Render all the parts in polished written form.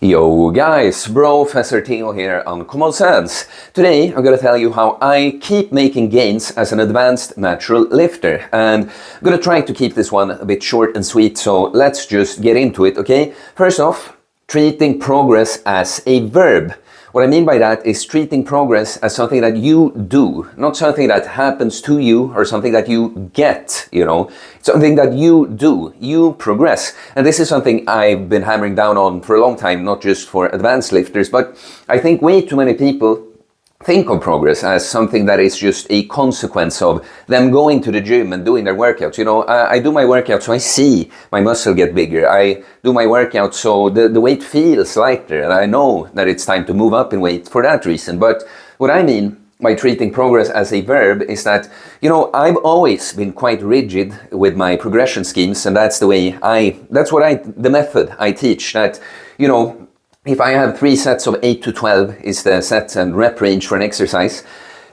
Yo guys, Professor Theo here on Common Sense. Today I'm going to tell you how I keep making gains as an advanced natural lifter, and I'm going to try to keep this one a bit short and sweet, so let's just get into it, okay? First off, treating progress as a verb. What I mean by that is treating progress as something that you do, not something that happens to you or something that you get, something that you do, you progress. And this is something I've been hammering down on for a long time, not just for advanced lifters, but I think way too many people think of progress as something that is just a consequence of them going to the gym and doing their workouts. I do my workout so I see my muscle get bigger. I do my workout so the weight feels lighter, and I know that it's time to move up in weight for that reason. But what I mean by treating progress as a verb is that, I've always been quite rigid with my progression schemes, and that's the method I teach, that, if I have 3 sets of 8 to 12 is the set and rep range for an exercise.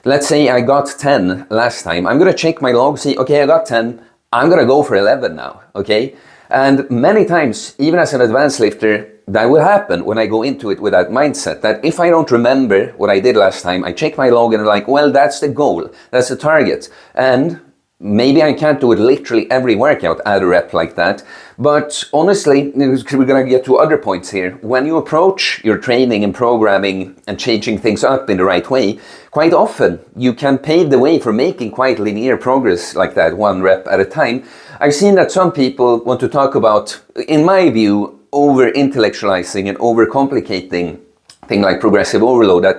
Let's say I got 10 last time. I'm going to check my log, see, okay, I got 10. I'm going to go for 11 now, okay? And many times, even as an advanced lifter, that will happen when I go into it with that mindset, that if I don't remember what I did last time, I check my log and I'm like, well, that's the goal, that's the target. And maybe I can't do it literally every workout, add a rep like that. But honestly, we're going to get to other points here. When you approach your training and programming and changing things up in the right way, quite often you can pave the way for making quite linear progress like that, 1 rep at a time. I've seen that some people want to talk about, in my view, over-intellectualizing and over-complicating thing like progressive overload, that,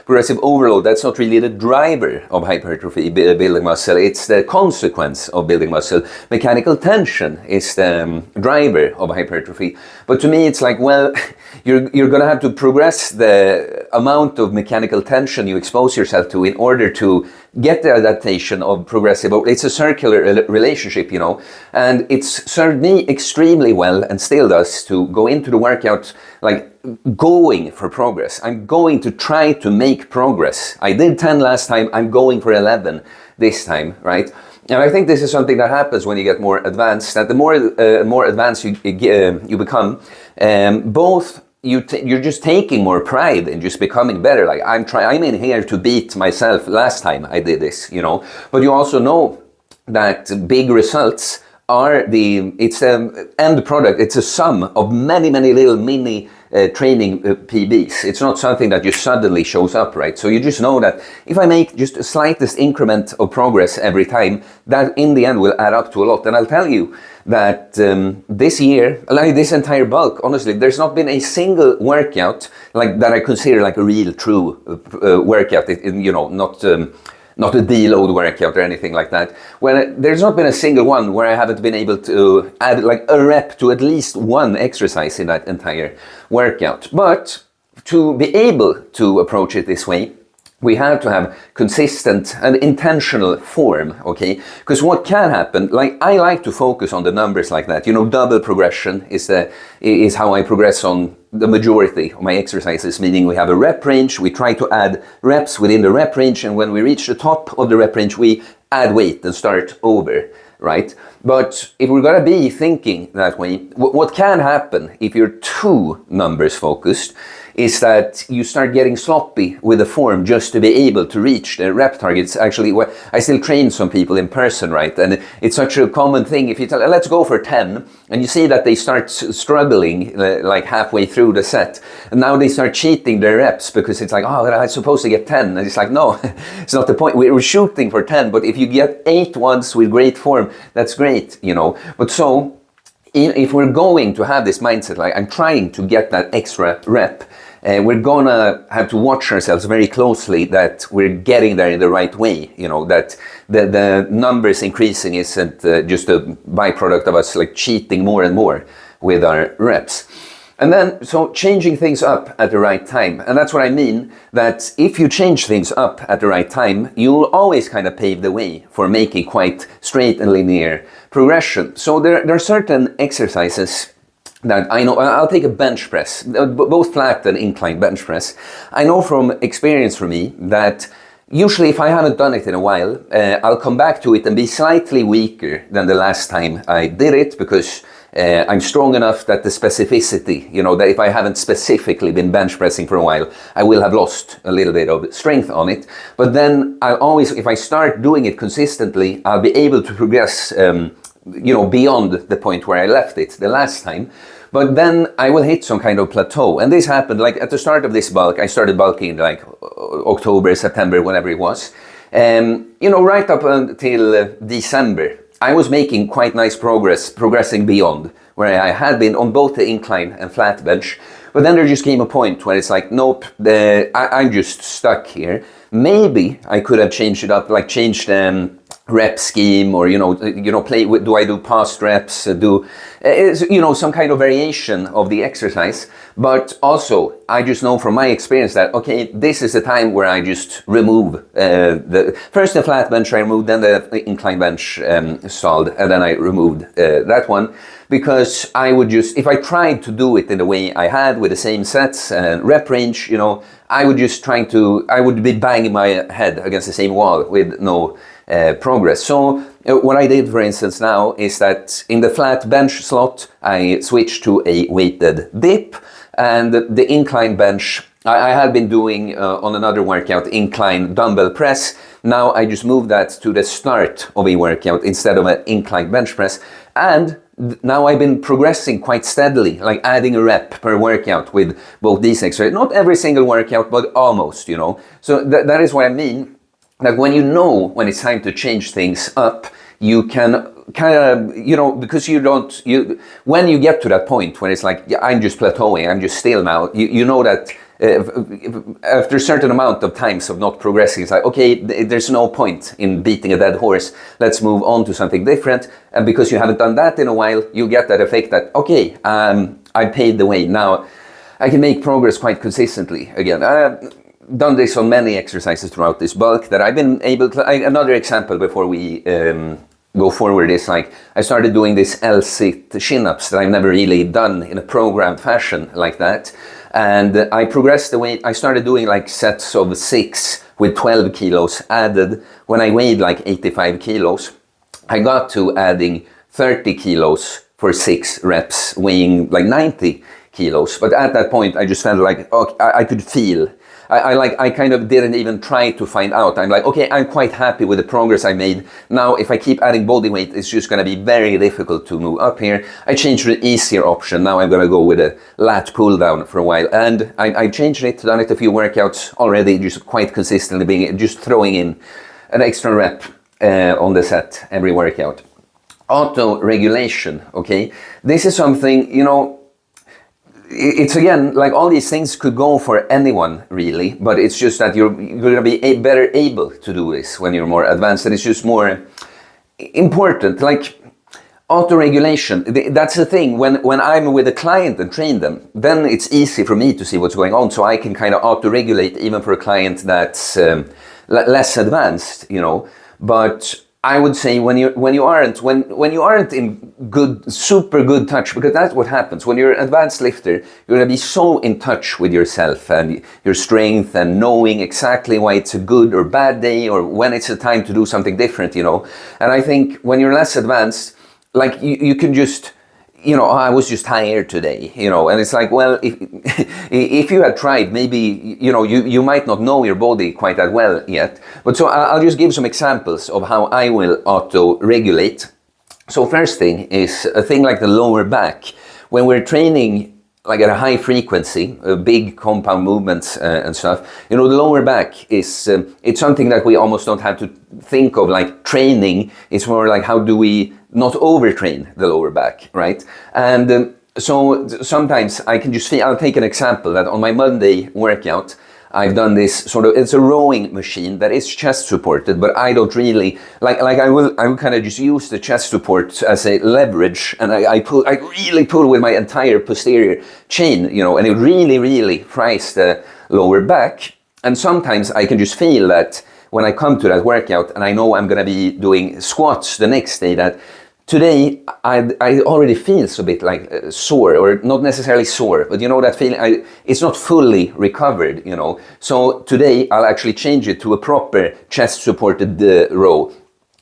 progressive overload, that's not really the driver of hypertrophy, building muscle, it's the consequence of building muscle. Mechanical tension is the driver of hypertrophy. But to me, it's like, well, you're going to have to progress the amount of mechanical tension you expose yourself to in order to get the adaptation of progressive. It's a circular relationship, and it's served me extremely well, and still does, to go into the workout like going for progress. I'm going to try to make progress. I did 10 last time, I'm going for 11 this time, right? And I think this is something that happens when you get more advanced, that the more advanced you become, both you're just taking more pride in just becoming better. Like, I'm in here to beat myself last time I did this, But you also know that big results are it's the end product. It's a sum of many, many little mini training PBs. It's not something that just suddenly shows up, right? So you just know that if I make just the slightest increment of progress every time, that in the end will add up to a lot. And I'll tell you that this year, like this entire bulk, honestly, there's not been a single workout like that I consider like a real true workout, not a deload workout or anything like that. There's not been a single one where I haven't been able to add like a rep to at least 1 exercise in that entire workout. But to be able to approach it this way, we have to have consistent and intentional form, okay? Because what can happen, like, I like to focus on the numbers like that. Double progression is how I progress on the majority of my exercises, meaning we have a rep range, we try to add reps within the rep range, and when we reach the top of the rep range, we add weight and start over, right? But if we're going to be thinking that way, what can happen if you're too numbers focused is that you start getting sloppy with the form just to be able to reach the rep targets. Actually, I still train some people in person, right? And it's such a common thing. If you tell, let's go for 10, and you see that they start struggling like halfway through the set, and now they start cheating their reps because it's like, oh, I'm supposed to get 10. And it's like, no, it's not the point. We're shooting for 10, but if you get 8 once with great form, that's great, But so, if we're going to have this mindset, like I'm trying to get that extra rep, we're gonna have to watch ourselves very closely that we're getting there in the right way, that the numbers increasing isn't just a byproduct of us like cheating more and more with our reps. And then, so changing things up at the right time. And that's what I mean, that if you change things up at the right time, you'll always kind of pave the way for making quite straight and linear progression. So there are certain exercises that I know. I'll take a bench press, both flat and incline bench press. I know from experience for me that usually if I haven't done it in a while, I'll come back to it and be slightly weaker than the last time I did it, because I'm strong enough that the specificity, you know, that if I haven't specifically been bench pressing for a while, I will have lost a little bit of strength on it. But then I'll always, if I start doing it consistently, I'll be able to progress, you know, beyond the point where I left it the last time. But then I will hit some kind of plateau. And this happened like at the start of this bulk. I started bulking like October, September, whenever it was. You know, right up until December, I was making quite nice progress, progressing beyond where I had been on both the incline and flat bench. But then there just came a point where it's like, nope, I'm just stuck here. Maybe I could have changed it up, like changed rep scheme, or you know, play with, do I do past reps, you know, some kind of variation of the exercise. But also, I just know from my experience that, okay, this is the time where I just remove first the flat bench I removed, then the incline bench stalled, and then I removed that one, because I would just, if I tried to do it in the way I had with the same sets and rep range, you know, I would be banging my head against the same wall with no progress. So what I did, for instance, now is that in the flat bench slot, I switched to a weighted dip, and the incline bench, I had been doing on another workout, incline dumbbell press. Now I just moved that to the start of a workout instead of an incline bench press. And now I've been progressing quite steadily, like adding a rep per workout with both these exercises. Not every single workout, but almost, you know. So that is what I mean. That when you know when it's time to change things up, you can kind of, you know, because when you get to that point when it's like, yeah, I'm just plateauing, I'm just still now, you know that after a certain amount of times of not progressing, it's like, okay, there's no point in beating a dead horse, let's move on to something different. And because you haven't done that in a while, you get that effect that, okay, I paid the way, now I can make progress quite consistently again. Done this on many exercises throughout this bulk that I've been able to. Another example before we go forward is like I started doing this L-sit chin-ups that I've never really done in a programmed fashion like that, and I progressed the way I started doing like sets of 6 with 12 kilos added. When I weighed like 85 kilos, I got to adding 30 kilos for 6 reps, weighing like 90 kilos. But at that point, I just felt like, okay, I could feel. I kind of didn't even try to find out. I'm like, okay, I'm quite happy with the progress I made. Now, if I keep adding body weight, it's just going to be very difficult to move up here. I changed to the easier option. Now I'm going to go with a lat pull down for a while. And I changed it, done it a few workouts already, just quite consistently, just throwing in an extra rep on the set every workout. Auto regulation, okay? This is something, you know, it's again, like all these things could go for anyone really, but it's just that you're going to be better able to do this when you're more advanced, and it's just more important. Like auto-regulation, that's the thing. When I'm with a client and train them, then it's easy for me to see what's going on, so I can kind of auto-regulate even for a client that's less advanced, you know. But I would say when you aren't in super good touch, because that's what happens when you're an advanced lifter, you're going to be so in touch with yourself and your strength and knowing exactly why it's a good or bad day or when it's a time to do something different, you know. And I think when you're less advanced, like you can just, you know, oh, I was just tired today, you know, and it's like, well, if you had tried, maybe, you know, you might not know your body quite that well yet. But so I'll just give some examples of how I will auto-regulate. So first thing is a thing like the lower back. When we're training like at a high frequency, big compound movements and stuff, you know, the lower back is, it's something that we almost don't have to think of like training. It's more like how do we not overtrain the lower back, right? And so sometimes I can just feel, I'll take an example that on my Monday workout, I've done this sort of, it's a rowing machine that is chest supported, but I don't really, I will kind of just use the chest support as a leverage, and I really pull with my entire posterior chain, you know, and it really fries the lower back. And sometimes I can just feel that when I come to that workout and I know I'm going to be doing squats the next day, that today I already feel a bit like sore, or not necessarily sore, but you know that feeling, it's not fully recovered, you know. So today I'll actually change it to a proper chest supported row.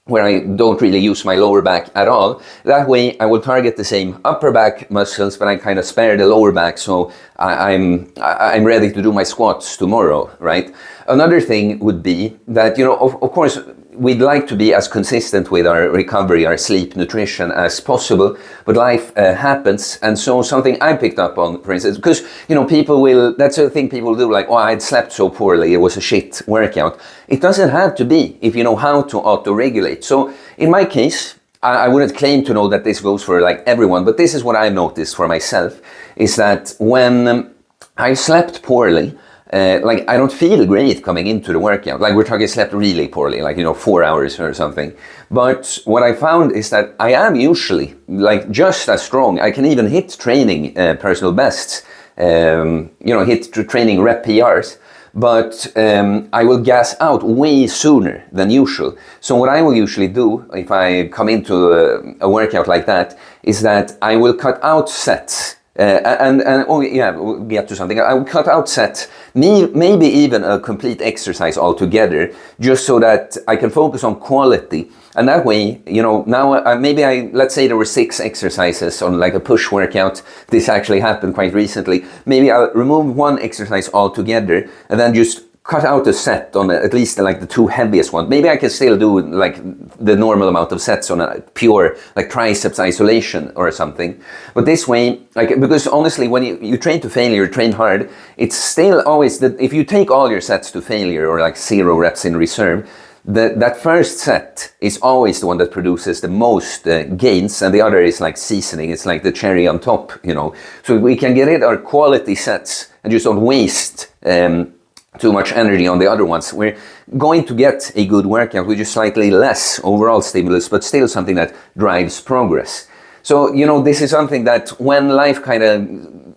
where I don't really use my lower back at all. That way I will target the same upper back muscles, but I kind of spare the lower back, so I'm ready to do my squats tomorrow, right? Another thing would be that, you know, of course, we'd like to be as consistent with our recovery, our sleep, nutrition as possible, but life happens. And so something I picked up on, for instance, because, you know, people will, that's the thing people do, like, oh, I'd slept so poorly, it was a shit workout. It doesn't have to be if you know how to auto-regulate. So in my case, I wouldn't claim to know that this goes for like everyone, but this is what I noticed for myself, is that when I slept poorly, like I don't feel great coming into the workout. Like we're talking slept really poorly, like, you know, 4 hours or something. But what I found is that I am usually like just as strong. I can even hit training personal bests, you know, hit training rep PRs. But I will gas out way sooner than usual. So what I will usually do if I come into a workout like that is that I will cut out sets. Oh yeah, we'll get to something. I will cut out sets, maybe even a complete exercise altogether, just so that I can focus on quality. And that way, you know, now let's say there were 6 exercises on like a push workout. This actually happened quite recently. Maybe I'll remove 1 exercise altogether and then just cut out a set on at least like the 2 heaviest ones. Maybe I can still do like the normal amount of sets on a pure like triceps isolation or something. But this way, like, because honestly, when you train to failure, train hard, it's still always that if you take all your sets to failure or like 0 reps in reserve, that first set is always the one that produces the most gains, and the other is like seasoning. It's like the cherry on top, you know. So we can get our quality sets and just don't waste too much energy on the other ones. We're going to get a good workout with just slightly less overall stimulus, but still something that drives progress. So, you know, this is something that when life kind of,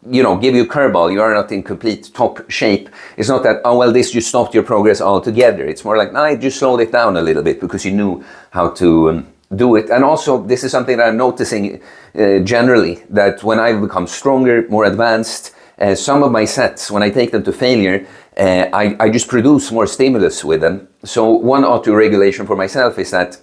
you know, give you a curveball, you are not in complete top shape. It's not that, oh, well, this just stopped your progress altogether. It's more like, no, I just slowed it down a little bit because you knew how to do it. And also, this is something that I'm noticing generally, that when I've become stronger, more advanced, some of my sets, when I take them to failure, I just produce more stimulus with them. So one auto-regulation for myself is that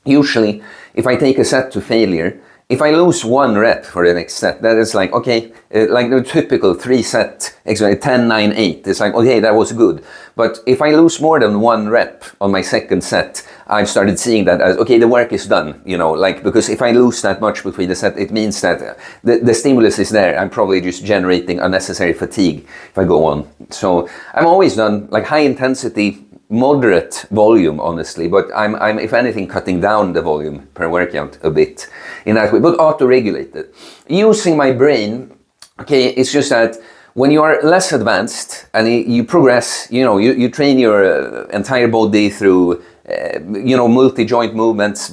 usually if I take a set to failure, if I lose 1 rep for the next set, that is like, okay, like the typical 3-set, 10, 9, 8, it's like, okay, that was good. But if I lose more than 1 rep on my second set, I've started seeing that as, okay, the work is done, you know, like, because if I lose that much between the set, it means that the stimulus is there. I'm probably just generating unnecessary fatigue if I go on. So I'm always done like high intensity, moderate volume, honestly, but I'm if anything cutting down the volume per workout a bit in that way, but auto-regulated. Using my brain, okay, it's just that when you are less advanced and you progress, you know, you train your entire body through you know, multi-joint movements,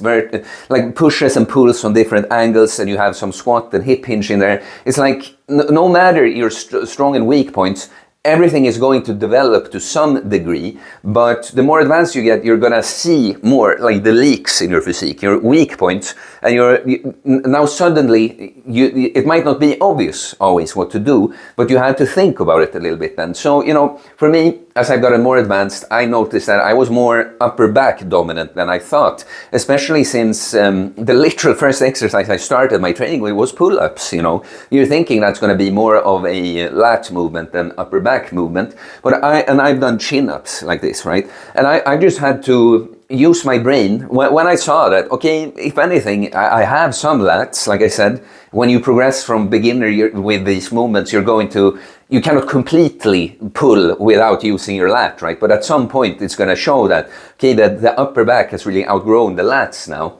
like pushes and pulls on different angles, and you have some squat and hip hinge in there. It's like no matter your strong and weak points, everything is going to develop to some degree, but the more advanced you get, you're gonna see more like the leaks in your physique, your weak points, and now suddenly it might not be obvious always what to do, but you have to think about it a little bit then. So, you know, for me, as I've gotten more advanced, I noticed that I was more upper back dominant than I thought, especially since the literal first exercise I started my training with was pull-ups, you know. You're thinking that's going to be more of a lat movement than upper back movement, but I've done chin-ups like this, right? And I just had to use my brain when I saw that, okay, if anything, I have some lats, like I said. When you progress from beginner with these movements, you cannot completely pull without using your lat, right? But at some point, it's going to show that, okay, that the upper back has really outgrown the lats now.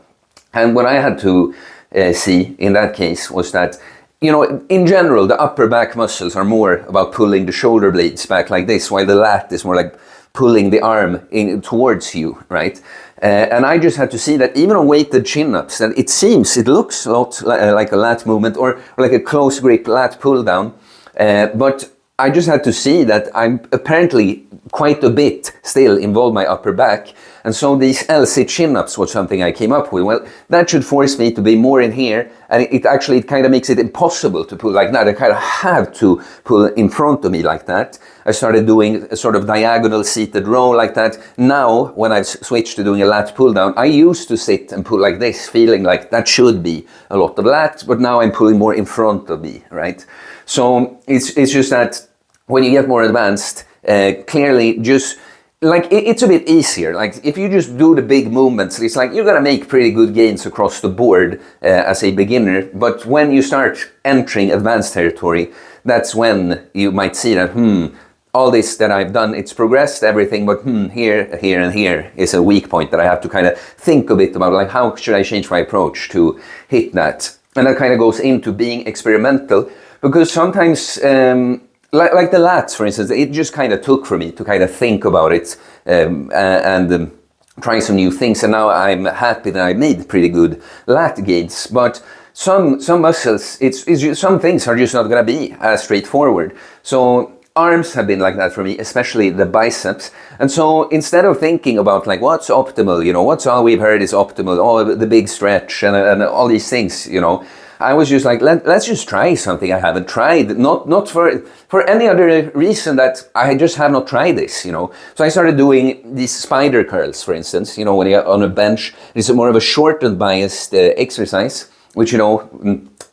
And what I had to see in that case was that, you know, in general, the upper back muscles are more about pulling the shoulder blades back like this, while the lat is more like pulling the arm in towards you, right? And I just had to see that even on weighted chin-ups, that it looks a lot like a lat movement or like a close grip lat pull down, but I just had to see that I'm apparently quite a bit still involved my upper back. And so these LC chin-ups was something I came up with. Well, that should force me to be more in here. And it kind of makes it impossible to pull like that. I kind of have to pull in front of me like that. I started doing a sort of diagonal seated row like that. Now, when I've switched to doing a lat pull down, I used to sit and pull like this, feeling like that should be a lot of lats, but now I'm pulling more in front of me, right? So it's just that when you get more advanced, clearly just like it's a bit easier. Like if you just do the big movements, it's like you're gonna make pretty good gains across the board as a beginner. But when you start entering advanced territory, that's when you might see that all this that I've done, it's progressed everything, but here, here, and here is a weak point that I have to kind of think a bit about. Like how should I change my approach to hit that? And that kind of goes into being experimental. Because sometimes, like the lats, for instance, it just kind of took for me to kind of think about it and try some new things. And now I'm happy that I made pretty good lat gains. But some muscles, some things are just not going to be as straightforward. So arms have been like that for me, especially the biceps. And so instead of thinking about like what's optimal, what's all we've heard is optimal, oh, the big stretch and all these things, I was just like, let's just try something I haven't tried. Not for any other reason that I just have not tried this, So I started doing these spider curls, for instance, when you're on a bench. It's more of a shortened biased exercise, which,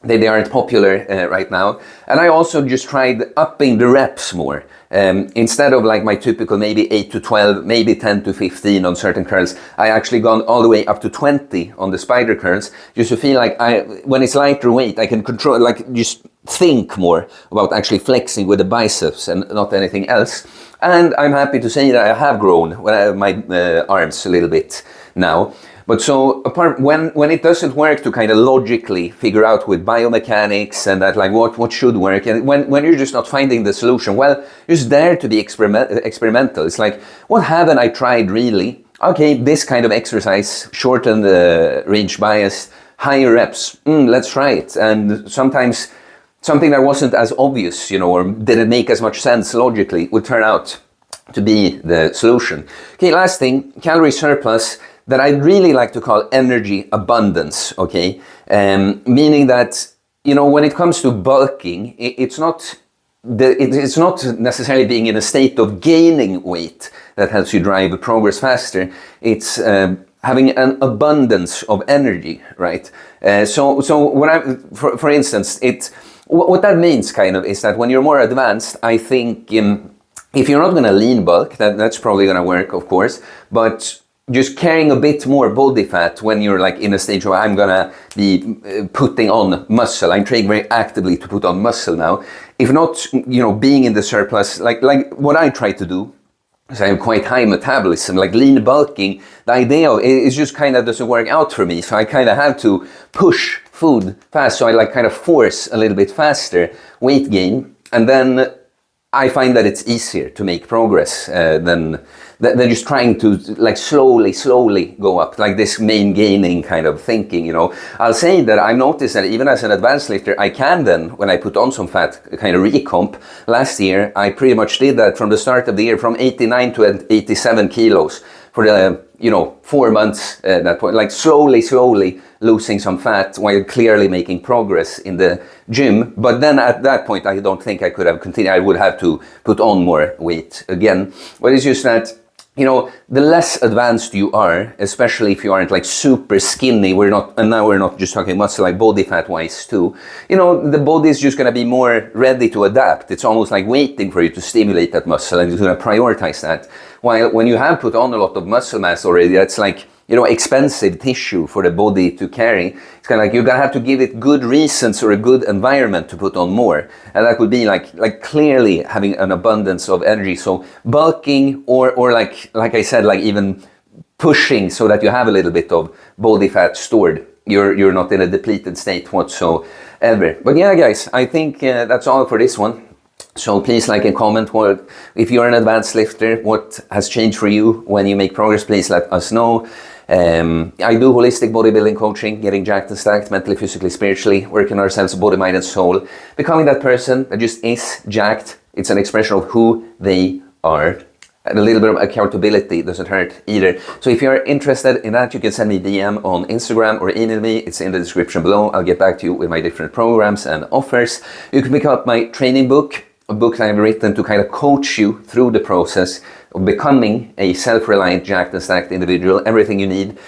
they aren't popular right now. And I also just tried upping the reps more. Instead of like my typical maybe 8 to 12, maybe 10 to 15 on certain curls, I actually gone all the way up to 20 on the spider curls, just to feel like when it's lighter weight, I can control, like just think more about actually flexing with the biceps and not anything else. And I'm happy to say that I have grown my arms a little bit now. But so apart when it doesn't work to kind of logically figure out with biomechanics and that like what should work, and when you're just not finding the solution, well, you're just there to be experimental. It's like, what haven't I tried really? Okay, this kind of exercise, shorten the range bias, higher reps, let's try it. And sometimes something that wasn't as obvious, or didn't make as much sense logically would turn out to be the solution. Okay, last thing, calorie surplus, that I'd really like to call energy abundance, okay? Meaning that, when it comes to bulking, it's not necessarily being in a state of gaining weight that helps you drive progress faster. It's having an abundance of energy, right? So for instance, what that means kind of is that when you're more advanced, I think if you're not going to lean bulk, that's probably going to work, of course, but just carrying a bit more body fat when you're like in a stage where I'm gonna be putting on muscle. I'm training very actively to put on muscle now. If not, being in the surplus, like what I try to do, is I have quite high metabolism, like lean bulking. The idea is just kind of doesn't work out for me. So I kind of have to push food fast. So I like kind of force a little bit faster weight gain, and then I find that it's easier to make progress than just trying to like slowly go up, like this main gaining kind of thinking, I'll say that I noticed that even as an advanced lifter, I can then, when I put on some fat, kind of recomp. Last year, I pretty much did that from the start of the year, from 89 to 87 kilos for the, 4 months at that point, like slowly losing some fat while clearly making progress in the gym. But then at that point, I don't think I could have continued. I would have to put on more weight again. But it's just that, the less advanced you are, especially if you aren't like super skinny, and now we're not just talking muscle, like body fat wise too, the body is just going to be more ready to adapt. It's almost like waiting for you to stimulate that muscle, and it's going to prioritize that. While when you have put on a lot of muscle mass already, that's like, expensive tissue for the body to carry. It's kind of like you're gonna have to give it good reasons or a good environment to put on more. And that would be like clearly having an abundance of energy. So bulking or like I said, like even pushing so that you have a little bit of body fat stored. You're not in a depleted state whatsoever. But yeah, guys, I think that's all for this one. So please like and comment if you're an advanced lifter, what has changed for you when you make progress. Please let us know. I do holistic bodybuilding coaching, getting jacked and stacked mentally, physically, spiritually, working on ourselves, body, mind and soul, becoming that person that just is jacked, It's an expression of who they are. And a little bit of accountability doesn't hurt either. So if you're interested in that, you can send me a DM on Instagram or email me. It's in the description below. I'll get back to you with my different programs and offers. You can pick up my training book, a book that I've written to kind of coach you through the process of becoming a self-reliant, jacked and stacked individual. Everything you need.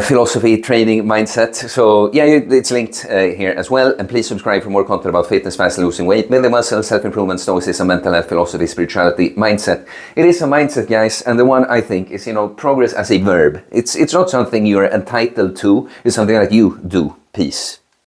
Philosophy, training, mindset. So yeah, it's linked here as well. And please subscribe for more content about fitness, fast losing weight, building muscle, self-improvement, stoicism, mental health, philosophy, spirituality, mindset. It is a mindset, guys, and the one I think is, progress as a verb. It's not something you're entitled to. It's something that you do. Peace.